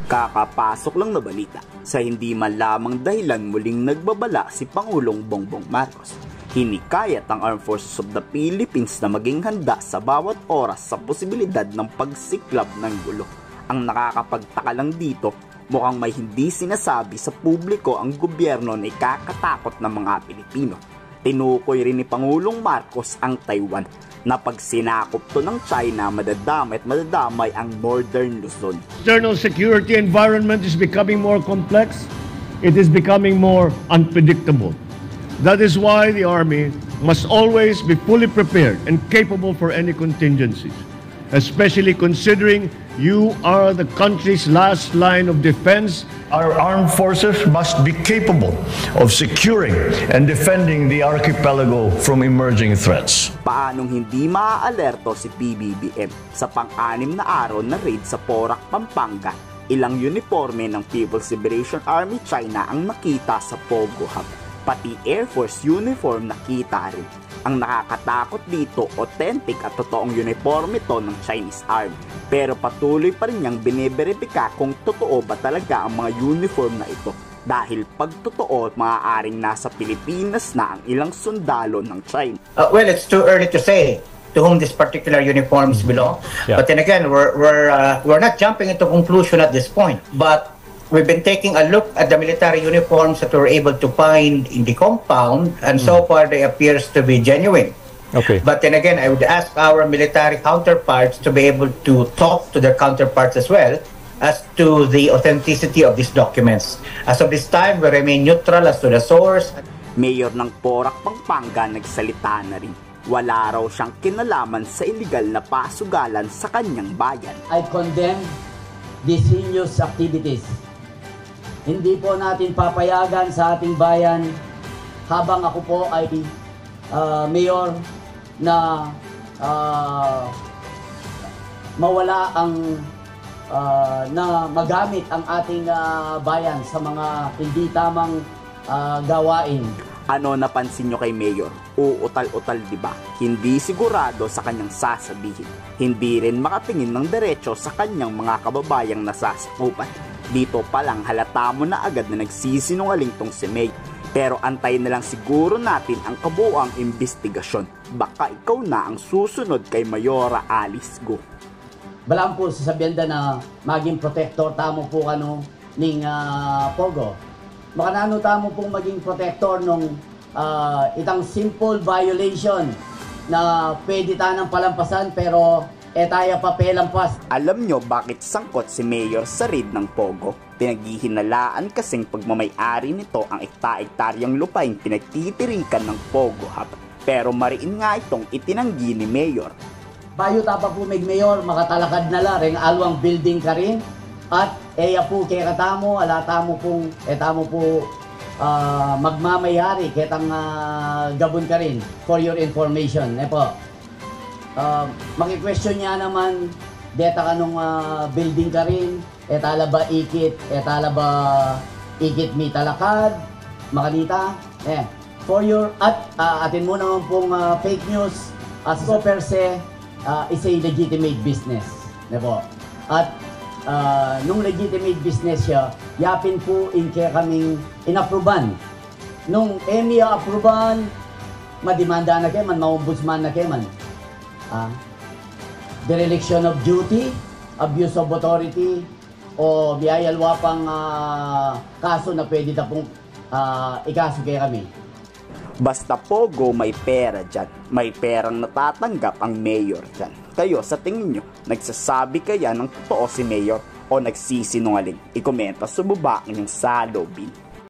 Kakapasok lang na balita, sa hindi man lamang dahilan muling nagbabala si Pangulong Bongbong Marcos. Hinikayat ang Armed Forces of the Philippines na maging handa sa bawat oras sa posibilidad ng pagsiklab ng gulo. Ang nakakapagtaka lang dito, mukhang may hindi sinasabi sa publiko ang gobyerno na ikakatakot ng mga Pilipino. Tinukoy rin ni Pangulong Marcos ang Taiwan na pag sinakop to ng China, madadamay ang Northern Luzon. External security environment is becoming more complex. It is becoming more unpredictable. That is why the Army must always be fully prepared and capable for any contingencies, especially considering you are the country's last line of defense. Our armed forces must be capable of securing and defending the archipelago from emerging threats. Paanong hindi maaalerto si PBBM sa pang-anim na araw na raid sa Porac, Pampanga? Ilang uniforme ng People's Liberation Army China ang nakita sa Pogo Hub. Pati Air Force uniform nakita rin. Ang nakakatakot dito, authentic at totoong uniforme to ng Chinese Army. Pero patuloy pa rin niyang biniberipika kung totoo ba talaga ang mga uniform na ito. Dahil pag totoo, maaaring nasa Pilipinas na ang ilang sundalo ng China. Well, it's too early to say to whom this particular uniforms belong. Yeah. But then again, we're not jumping into conclusion at this point. But we've been taking a look at the military uniforms that we were able to find in the compound, and so far they appears to be genuine. Okay. But then again, I would ask our military counterparts to be able to talk to their counterparts as well as to the authenticity of these documents. As of this time, we remain neutral as to the source. Mayor ng Porac, Pampanga nagsalita na rin. Wala raw siyang kinalaman sa illegal na pasugalan sa kanyang bayan. I condemn these heinous activities. Hindi po natin papayagan sa ating bayan habang ako po ay mayor na mawala ang na magamit ang ating bayan sa mga hindi tamang gawain. Ano napansin nyo kay Mayor? Uutal-utal, diba? Hindi sigurado sa kanyang sasabihin. Hindi rin makatingin ng derecho sa kanyang mga kababayang nasasakupan. Dito pa lang halata mo na agad na nagsisinungaling tong si Mayor. Pero antayin na lang siguro natin ang kabuuang investigasyon. Baka ikaw na ang susunod kay Mayora Alice Go. Balaan po sa sabienda na maging protector tamo po kano ning Pogo. Makanano tamo pong maging protector nung itang simple violation na pwede tanang palampasan pero etaya papelampas. Alam nyo bakit sangkot si Mayor sa raid ng Pogo? Pinaghihinalaan kasing pagmamay-ari nito ang ekta-ektaryang lupain pinagtitirikan ng Pogo Hub. Pero mariin nga itong itinanggi ni Mayor. Bayo tapa po may Mayor, makatalakad na la, ring alwang building ka rin. At eya po kay katamo, alatamo pong, etamo po magmamayari, ketang gabon ka rin for your information. Po. Maki-question niya naman, deta ka nung building ka rin, etala ba ikit mi talakad, makanita, for your, at atin mo naman pong fake news, as so per se, is a legitimate business. Po. At nung legitimate business siya, yapin po kaya kaming inapruban. Nung EMIA apruban, madimanda na kayo man, maombudsman na kayo man. Dereliction of duty, abuse of authority, o biyayalwa pang kaso na pwede na pong ikaso kaya kami. Basta Pogo, may pera dyan. May perang natatanggap ang Mayor dyan. Kayo, sa tingin nyo, nagsasabi kaya ng totoo si Mayor o nagsisinungaling? I-komenta sa baba ng salobin.